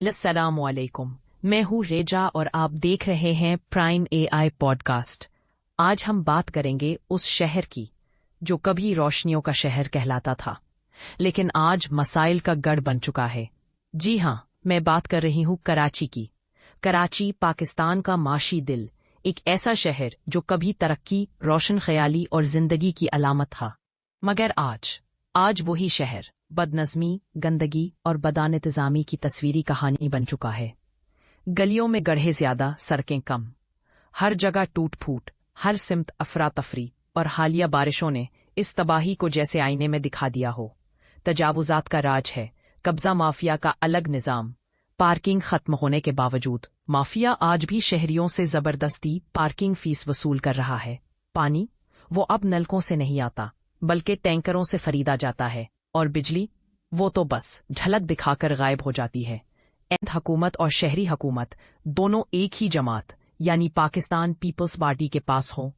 अस्सलाम वालेकुम। मैं हूँ रेजा और आप देख रहे हैं प्राइम एआई पॉडकास्ट। आज हम बात करेंगे उस शहर की जो कभी रोशनियों का शहर कहलाता था, लेकिन आज मसाइल का गढ़ बन चुका है। जी हाँ, मैं बात कर रही हूँ कराची की। कराची पाकिस्तान का माशी दिल, एक ऐसा शहर जो कभी तरक्की, रोशन ख्याली और जिंदगी की अलामत था। मगर आज वही शहर बदनज़मी, गंदगी और बदनिज़ामी की तस्वीरी कहानी बन चुका है। गलियों में गड्ढे ज्यादा, सड़कें कम, हर जगह टूट फूट, हर सिमत अफरा तफरी, और हालिया बारिशों ने इस तबाही को जैसे आईने में दिखा दिया हो। तजावुजात का राज है, कब्जा माफिया का अलग निजाम। पार्किंग खत्म होने के बावजूद माफिया आज भी शहरियों से जबरदस्ती पार्किंग फीस वसूल कर रहा है। पानी वो अब नलकों से नहीं आता बल्कि टैंकरों से खरीदा जाता है, और बिजली वो तो बस झलक दिखाकर गायब हो जाती है। हुकूमत और शहरी हुकूमत दोनों एक ही जमात यानी पाकिस्तान पीपल्स पार्टी के पास हो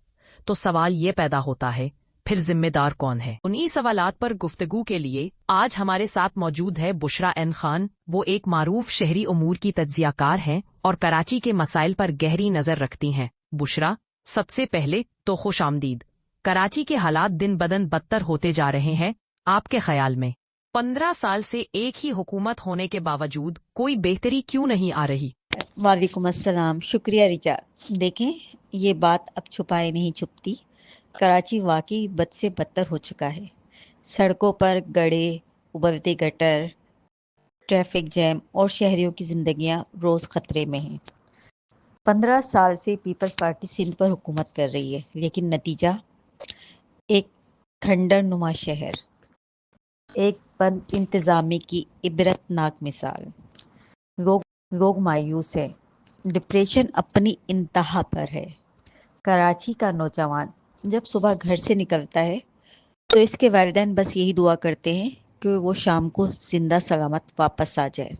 तो सवाल ये पैदा होता है, फिर जिम्मेदार कौन है? उन्हीं सवालात पर गुफ्तगू के लिए आज हमारे साथ मौजूद है बुशरा एन खान। वो एक मारूफ शहरी उमूर की तज्जियाकार हैं और कराची के मसाइल पर गहरी नजर रखती हैं। बुशरा, सबसे पहले तो खुश आमदीद। कराची के हालात दिन बदन बदतर होते जा रहे हैं। आपके ख्याल में 15 साल से एक ही हुकूमत होने के बावजूद कोई बेहतरी क्यों नहीं आ रही? वालेकुम अस्सलाम, शुक्रिया रिचा। देखें, ये बात अब छुपाए नहीं छुपती। कराची वाकई बद से बदतर हो चुका है। सड़कों पर गड्ढे, उबलते गटर, ट्रैफिक जैम और शहरियों की जिंदगियां रोज खतरे में हैं। 15 साल से पीपल्स पार्टी सिंध पर हुकूमत कर रही है, लेकिन नतीजा एक खंडर नुमा शहर, एक बद इंतजामी की इबरतनाक मिसाल। लोग मायूस है, डिप्रेशन अपनी इंतहा पर है। कराची का नौजवान जब सुबह घर से निकलता है तो इसके वालिदैन बस यही दुआ करते हैं कि वो शाम को जिंदा सलामत वापस आ जाए।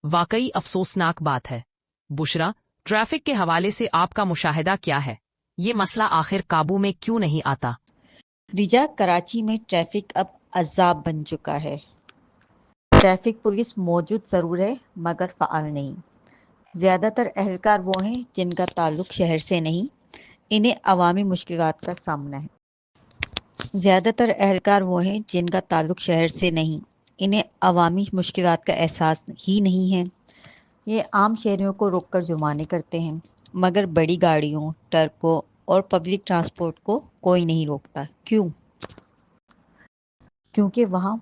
वाकई अफसोसनाक बात है। बुशरा, ट्रैफिक के हवाले से आपका मुशाहिदा क्या है? ये मसला आखिर काबू में क्यों नहीं आता? रिजा, कराची में ट्रैफिक अब अजाब बन चुका है। ट्रैफिक पुलिस मौजूद ज़रूर है मगर फ़ाल नहीं। ज़्यादातर एहलकार वो हैं जिनका ताल्लुक शहर से नहीं, इन्हें अवामी मुश्किलात का सामना है। ज़्यादातर एहलकार वो हैं जिनका ताल्लुक शहर से नहीं, इन्हें अवामी मुश्किलात का एहसास ही नहीं है। ये आम शहरियों को रोककर जुर्माने करते हैं, मगर बड़ी गाड़ियों, ट्रकों और पब्लिक ट्रांसपोर्ट को कोई नहीं रोकता। क्यों? क्योंकि वहाँ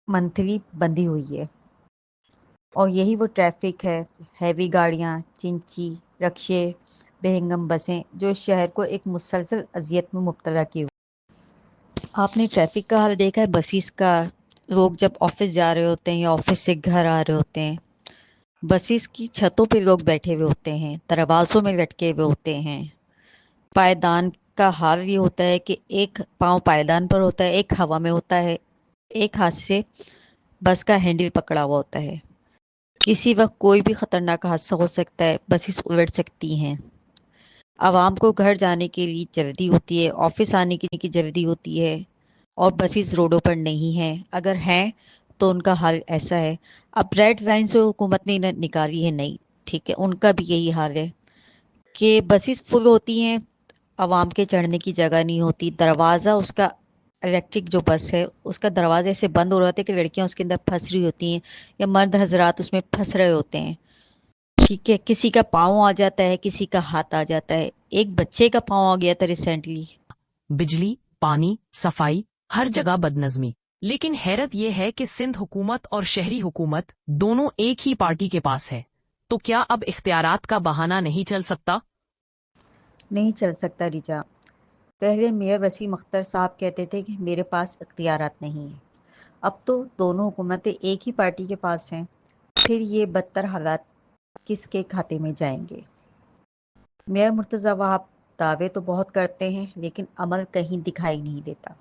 मंथली बंधी हुई है। और यही वो ट्रैफिक है, हैवी गाड़ियाँ, चिंची, रक्शे, बेहंगम बसें जो इस शहर को एक मुसलसल अजियत में मुब्तला की हुई। आपने ट्रैफिक का हाल देखा है बसेस का? लोग जब ऑफिस जा रहे होते हैं या ऑफिस से घर आ रहे होते हैं, बसेस की छतों पे लोग बैठे हुए होते हैं, दरवाज़ों में लटके हुए होते हैं। पायदान का हाल ये होता है कि एक पाँव पायदान पर होता है, एक हवा में होता है, एक हाथ से बस का हैंडल पकड़ा हुआ होता है। किसी वक्त कोई भी ख़तरनाक हादसा हो सकता है, बसेस उलट सकती हैं। आवाम को घर जाने के लिए जल्दी होती है, ऑफिस आने की जल्दी होती है, और बसेस रोडों पर नहीं हैं। अगर हैं तो उनका हाल ऐसा है। अब रेड लाइन से हुकूमत ने निकाली है नहीं, ठीक है, उनका भी यही हाल है कि बसेस फुल होती हैं, आवाम के चढ़ने की जगह नहीं होती। दरवाज़ा उसका, इलेक्ट्रिक जो बस है उसका दरवाज़ा ऐसे बंद हो रहा होता है कि लड़कियां उसके अंदर फंस रही होती हैं या मर्द हजरात उसमें फंस रहे होते हैं। ठीक है, किसी का पाँव आ जाता है, किसी का हाथ आ जाता है। एक बच्चे का पाँव आ गया था रिसेंटली। बिजली, पानी, सफाई, हर जगह बदनज़मी। लेकिन हैरत यह है कि सिंध हुकूमत और शहरी हुकूमत दोनों एक ही पार्टी के पास है, तो क्या अब इख्तियारात का बहाना नहीं चल सकता? नहीं चल सकता रिजा। पहले मेयर वसीम अख्तर साहब कहते थे कि मेरे पास इख्तियारात नहीं है। अब तो दोनों हुकूमतें एक ही पार्टी के पास हैं। फिर ये बदतर हालात किसके खाते में जाएंगे? मेयर मुर्तज़ा वहाब दावे तो बहुत करते हैं लेकिन अमल कहीं दिखाई नहीं देता।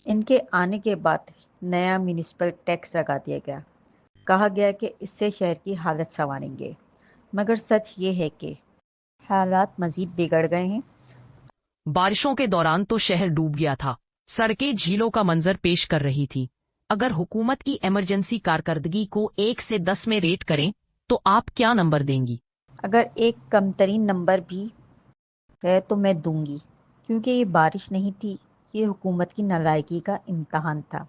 इनके आने के बाद नया म्यूनिसिपल टैक्स लगा दिया गया। कहा गया कि इससे शहर की हालत संवारेंगे, मगर सच ये है कि हालात मज़ीद बिगड़ गए हैं। बारिशों के दौरान तो शहर डूब गया था, सड़कें झीलों का मंजर पेश कर रही थी। अगर हुकूमत की इमरजेंसी कारकर्दगी को 1 से 10 में रेट करें تو آپ کیا نمبر دیں گی؟ اگر ایک کم ترین نمبر بھی ہے تو میں دوں گی، کیونکہ یہ بارش نہیں تھی، یہ حکومت کی نالائکی کا امتحان تھا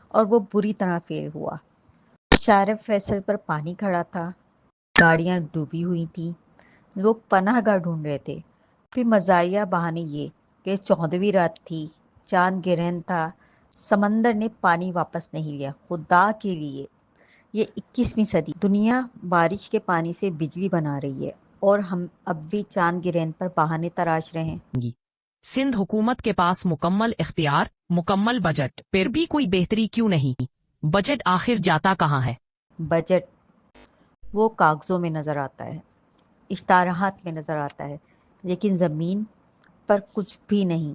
اور وہ بری طرح فیل ہوا۔ شارع فیصل پر پانی کھڑا تھا، گاڑیاں ڈوبی ہوئی تھیں، لوگ پناہ گاہ ڈھونڈ رہے تھے۔ پھر مزاحیہ بہانے یہ کہ 14ویں رات تھی، چاند گرہن تھا، سمندر نے پانی واپس نہیں لیا۔ خدا کے لیے، یہ 21ویں صدی، دنیا بارش کے پانی سے بجلی بنا رہی ہے اور ہم اب بھی چاند گرہن پر بہانے تراش رہے ہیں۔ سندھ حکومت کے پاس مکمل اختیار، مکمل بجٹ، پھر بھی کوئی بہتری کیوں نہیں؟ بجٹ آخر جاتا کہاں ہے؟ بجٹ وہ کاغذوں میں نظر آتا ہے، اشتہارات میں نظر آتا ہے، لیکن زمین پر کچھ بھی نہیں۔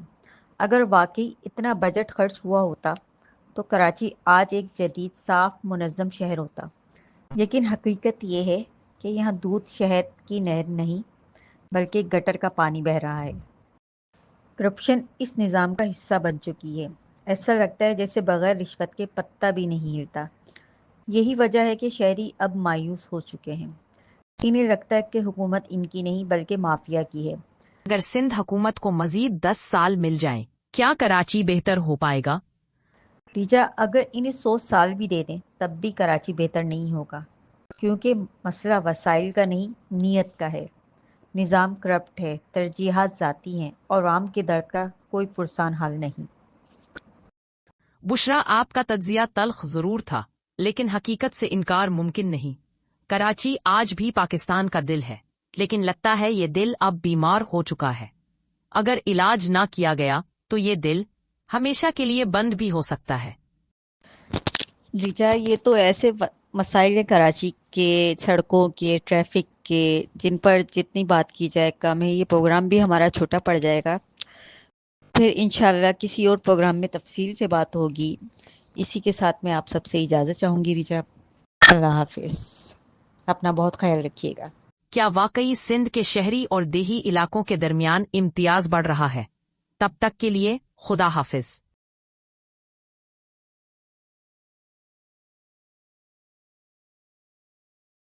اگر واقعی اتنا بجٹ خرچ ہوا ہوتا تو کراچی آج ایک جدید، صاف، منظم شہر ہوتا۔ لیکن حقیقت یہ ہے کہ یہاں دودھ شہد کی نہر نہیں بلکہ گٹر کا پانی بہہ رہا ہے۔ کرپشن اس نظام کا حصہ بن چکی ہے۔ ایسا لگتا ہے جیسے بغیر رشوت کے پتہ بھی نہیں ہلتا۔ یہی وجہ ہے کہ شہری اب مایوس ہو چکے ہیں۔ انہیں لگتا ہے کہ حکومت ان کی نہیں بلکہ مافیا کی ہے۔ اگر سندھ حکومت کو مزید 10 سال مل جائیں، کیا کراچی بہتر ہو پائے گا؟ ریجا، اگر انہیں 100 سال بھی دے دیں تب بھی کراچی بہتر نہیں ہوگا، کیونکہ مسئلہ وسائل کا نہیں، نیت کا ہے۔ نظام کرپٹ ہے، ترجیحات ذاتی ہیں اور عوام کے درد کا کوئی پرسان حل نہیں۔ بشرا، آپ کا تجزیہ تلخ ضرور تھا، لیکن حقیقت سے انکار ممکن نہیں۔ کراچی آج بھی پاکستان کا دل ہے، لیکن لگتا ہے یہ دل اب بیمار ہو چکا ہے۔ اگر علاج نہ کیا گیا تو یہ دل ہمیشہ کے لیے بند بھی ہو سکتا ہے۔ ریجا، یہ تو ایسے مسائل ہیں کراچی کے، سڑکوں کے، ٹریفک کے، جن پر جتنی بات کی جائے کم ہے۔ یہ پروگرام بھی ہمارا چھوٹا پڑ جائے گا، پھر انشاءاللہ کسی اور پروگرام میں تفصیل سے بات ہوگی۔ اسی کے ساتھ میں آپ سب سے اجازت چاہوں گی ریجا۔ اللہ حافظ، اپنا بہت خیال رکھیے گا۔ کیا واقعی سندھ کے شہری اور دیہی علاقوں کے درمیان امتیاز بڑھ رہا ہے؟ تب تک کے لیے خدا حافظ۔